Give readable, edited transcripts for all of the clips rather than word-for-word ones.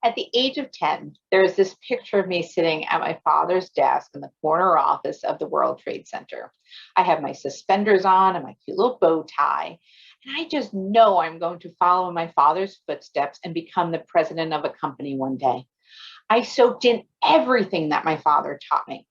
At the age of 10, there's this picture of me sitting at my father's desk in the corner office of the World Trade Center. I have my suspenders on and my cute little bow tie, and I just know I'm going to follow in my father's footsteps and become the president of a company one day. I soaked in everything that my father taught me.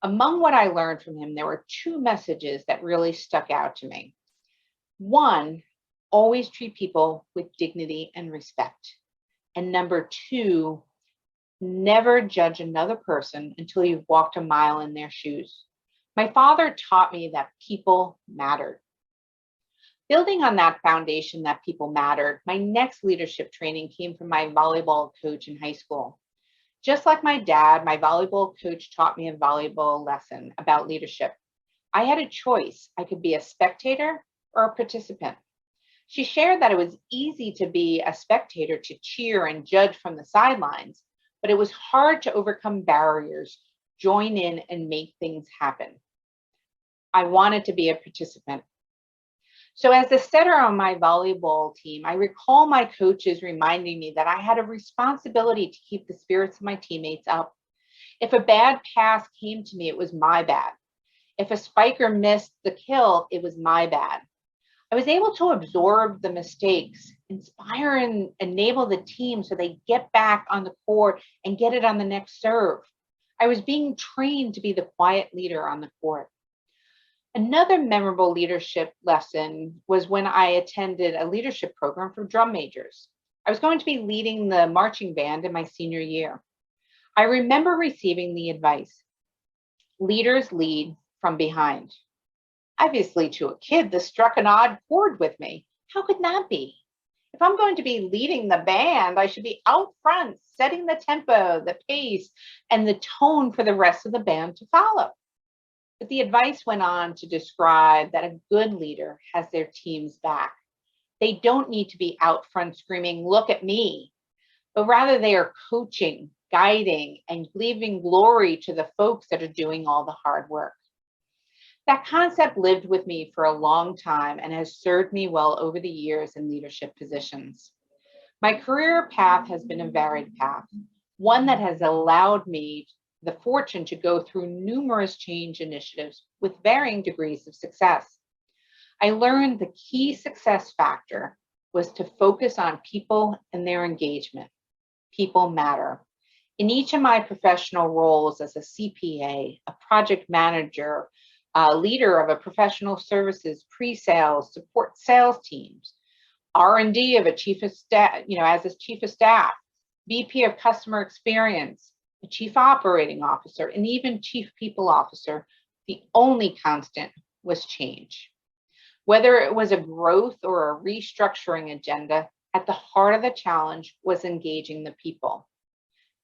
Among what I learned from him, there were two messages that really stuck out to me. One, always treat people with dignity and respect. And number two, never judge another person until you've walked a mile in their shoes. My father taught me that people mattered. Building on that foundation that people mattered, my next leadership training came from my volleyball coach in high school. Just like my dad, my volleyball coach taught me a valuable lesson about leadership. I had a choice. I could be a spectator or a participant. She shared that it was easy to be a spectator, to cheer and judge from the sidelines, but it was hard to overcome barriers, join in, and make things happen. I wanted to be a participant. So as the setter on my volleyball team, I recall my coaches reminding me that I had a responsibility to keep the spirits of my teammates up. If a bad pass came to me, it was my bad. If a spiker missed the kill, it was my bad. I was able to absorb the mistakes, inspire and enable the team so they get back on the court and get it on the next serve. I was being trained to be the quiet leader on the court. Another memorable leadership lesson was when I attended a leadership program for drum majors. I was going to be leading the marching band in my senior year. I remember receiving the advice, leaders lead from behind. Obviously, to a kid, this struck an odd chord with me. How could that be? If I'm going to be leading the band, I should be out front, setting the tempo, the pace, and the tone for the rest of the band to follow. But the advice went on to describe that a good leader has their team's back. They don't need to be out front screaming, "Look at me," but rather they are coaching, guiding, and leaving glory to the folks that are doing all the hard work. That concept lived with me for a long time and has served me well over the years in leadership positions. My career path has been a varied path, one that has allowed me the fortune to go through numerous change initiatives with varying degrees of success. I learned the key success factor was to focus on people and their engagement. People matter. In each of my professional roles as a CPA, a project manager, leader of a professional services, pre-sales, support sales teams, R&D of a chief of staff, as a chief of staff, VP of customer experience, a chief operating officer, and even chief people officer, the only constant was change. Whether it was a growth or a restructuring agenda, at the heart of the challenge was engaging the people.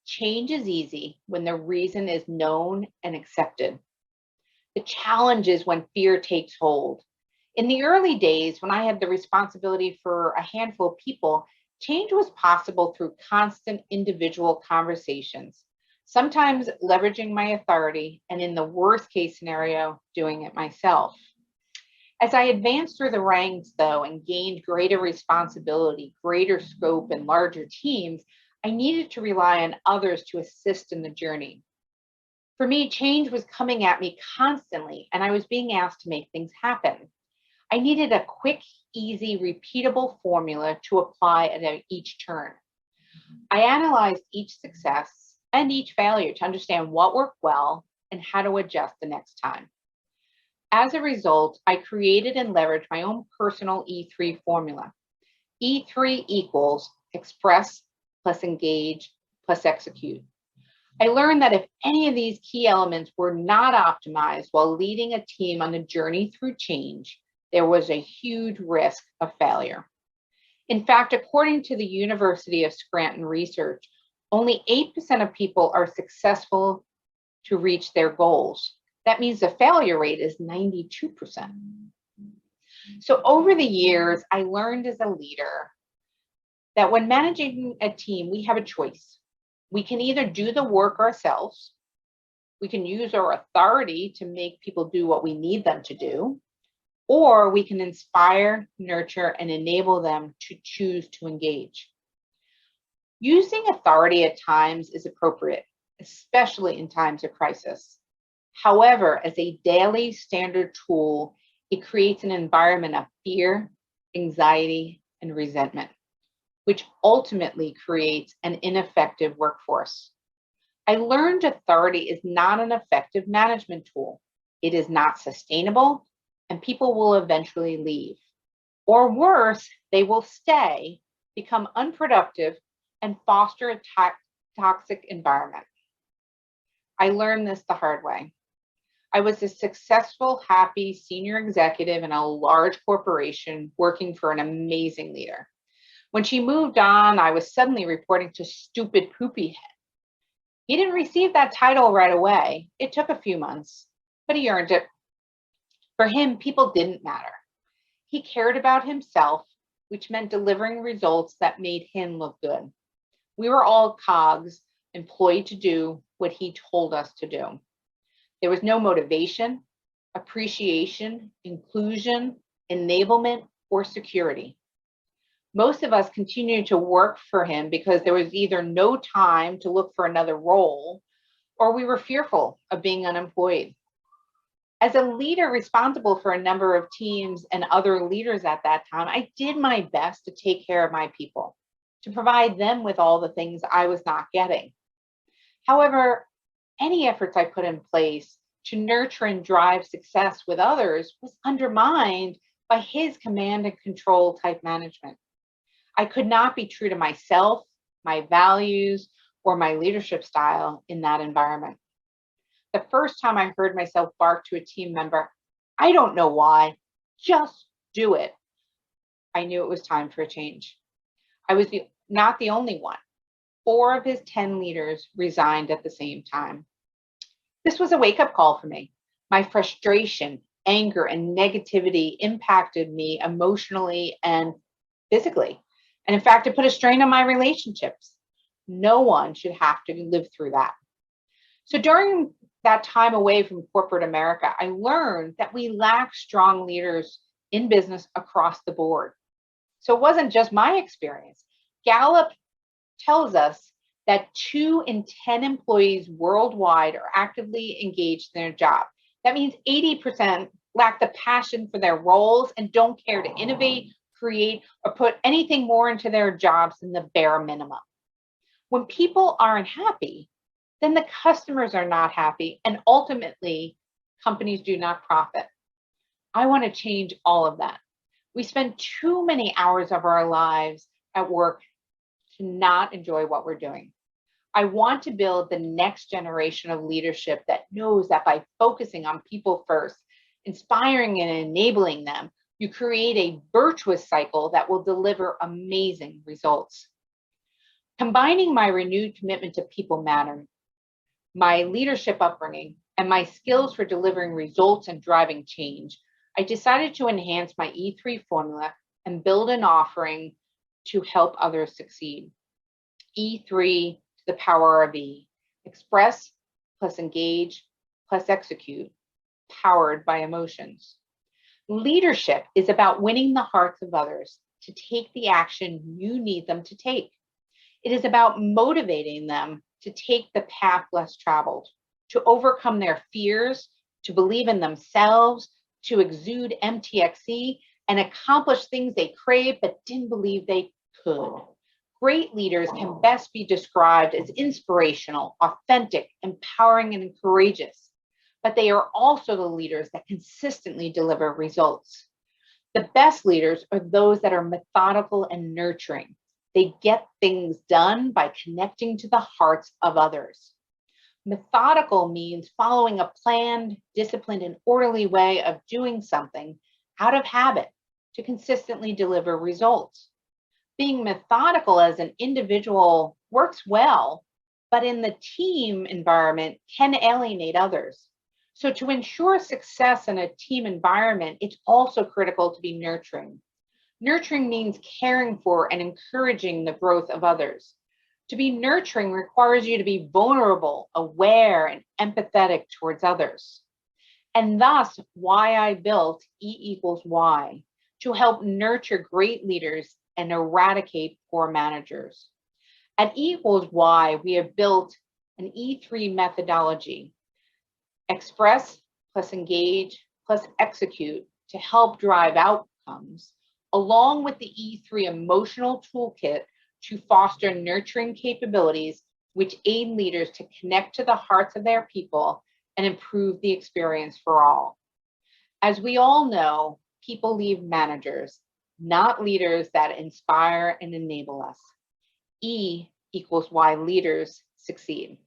Change is easy when the reason is known and accepted. The challenge is when fear takes hold. In the early days, when I had the responsibility for a handful of people, change was possible through constant individual conversations, sometimes leveraging my authority, and in the worst case scenario, doing it myself. As I advanced through the ranks, though, and gained greater responsibility, greater scope, and larger teams, I needed to rely on others to assist in the journey. For me, change was coming at me constantly, and I was being asked to make things happen. I needed a quick, easy, repeatable formula to apply at each turn. I analyzed each success and each failure to understand what worked well and how to adjust the next time. As a result, I created and leveraged my own personal E3 formula. E3 equals express plus engage plus execute. I learned that if any of these key elements were not optimized while leading a team on a journey through change, there was a huge risk of failure. In fact, according to the University of Scranton research, only 8% of people are successful to reach their goals. That means the failure rate is 92%. So over the years, I learned as a leader that when managing a team, we have a choice. We can either do the work ourselves, we can use our authority to make people do what we need them to do, or we can inspire, nurture, and enable them to choose to engage. Using authority at times is appropriate, especially in times of crisis. However, as a daily standard tool, it creates an environment of fear, anxiety, and resentment, which ultimately creates an ineffective workforce. I learned authority is not an effective management tool. It is not sustainable, and people will eventually leave. Or worse, they will stay, become unproductive, and foster a toxic environment. I learned this the hard way. I was a successful, happy senior executive in a large corporation working for an amazing leader. When she moved on, I was suddenly reporting to stupid poopy head. He didn't receive that title right away. It took a few months, but he earned it. For him, people didn't matter. He cared about himself, which meant delivering results that made him look good. We were all cogs employed to do what he told us to do. There was no motivation, appreciation, inclusion, enablement, or security. Most of us continued to work for him because there was either no time to look for another role, or we were fearful of being unemployed. As a leader responsible for a number of teams and other leaders at that time, I did my best to take care of my people, to provide them with all the things I was not getting. However, any efforts I put in place to nurture and drive success with others was undermined by his command and control type management. I could not be true to myself, my values, or my leadership style in that environment. The first time I heard myself bark to a team member, "I don't know why, just do it," I knew it was time for a change. I was not the only one. 4 of his 10 leaders resigned at the same time. This was a wake-up call for me. My frustration, anger, and negativity impacted me emotionally and physically. And in fact, it put a strain on my relationships. No one should have to live through that. So during that time away from corporate America, I learned that we lack strong leaders in business across the board. So it wasn't just my experience. Gallup tells us that 2 in 10 employees worldwide are actively engaged in their job. That means 80% lack the passion for their roles and don't care to innovate, create, or put anything more into their jobs than the bare minimum. When people aren't happy, then the customers are not happy, and ultimately, companies do not profit. I want to change all of that. We spend too many hours of our lives at work to not enjoy what we're doing. I want to build the next generation of leadership that knows that by focusing on people first, inspiring and enabling them, you create a virtuous cycle that will deliver amazing results. Combining my renewed commitment to people matter, my leadership upbringing, and my skills for delivering results and driving change, I decided to enhance my E3 formula and build an offering to help others succeed. E3 to the power of E. Express plus engage plus execute, powered by emotions. Leadership is about winning the hearts of others to take the action you need them to take. It is about motivating them to take the path less traveled, to overcome their fears, to believe in themselves, to exude MTXE, and accomplish things they crave but didn't believe they could. Great leaders can best be described as inspirational, authentic, empowering, and courageous, but they are also the leaders that consistently deliver results. The best leaders are those that are methodical and nurturing. They get things done by connecting to the hearts of others. Methodical means following a planned, disciplined, and orderly way of doing something out of habit to consistently deliver results. Being methodical as an individual works well, but in the team environment can alienate others. So to ensure success in a team environment, it's also critical to be nurturing. Nurturing means caring for and encouraging the growth of others. To be nurturing requires you to be vulnerable, aware, and empathetic towards others. And thus, why I built E=Y, to help nurture great leaders and eradicate poor managers. At E equals Y, we have built an E3 methodology: express plus engage plus execute to help drive outcomes, along with the E3 Emotional Toolkit to foster nurturing capabilities which aid leaders to connect to the hearts of their people and improve the experience for all. As we all know, people leave managers, not leaders that inspire and enable us. E equals why leaders succeed.